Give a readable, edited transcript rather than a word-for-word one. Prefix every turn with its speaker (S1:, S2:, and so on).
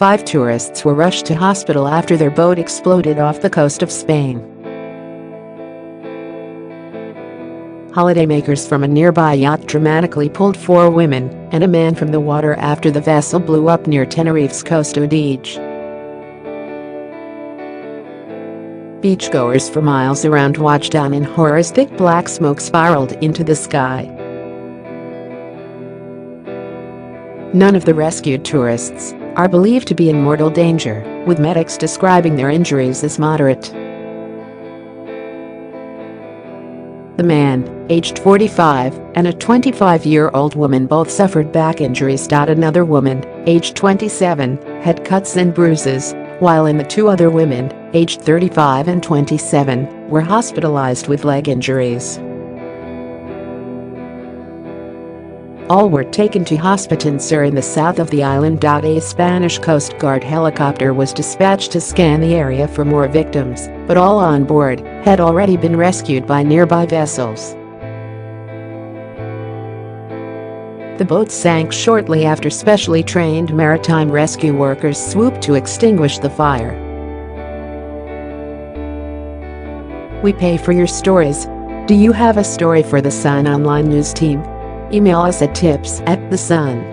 S1: 5 tourists were rushed to hospital after their boat exploded off the coast of Spain. Holidaymakers from a nearby yacht dramatically pulled 4 women and a man from the water after the vessel blew up near Tenerife's Costa d'Ege. Beachgoers for miles around watched on in horror as thick black smoke spiraled into the sky. None of the rescued tourists are believed to be in mortal danger, with medics describing their injuries as moderate. The man, aged 45, and a 25-year-old woman both suffered back injuries. Another woman, aged 27, had cuts and bruises, while the 2 other women, aged 35 and 27, were hospitalized with leg injuries. All were taken to Hospital Sur in the south of the island. A Spanish Coast Guard helicopter was dispatched to scan the area for more victims, but all on board had already been rescued by nearby vessels. The boat sank shortly after specially trained maritime rescue workers swooped to extinguish the fire. We pay for your stories. Do you have a story for The Sun online news team? Email us at tips@thesun.com.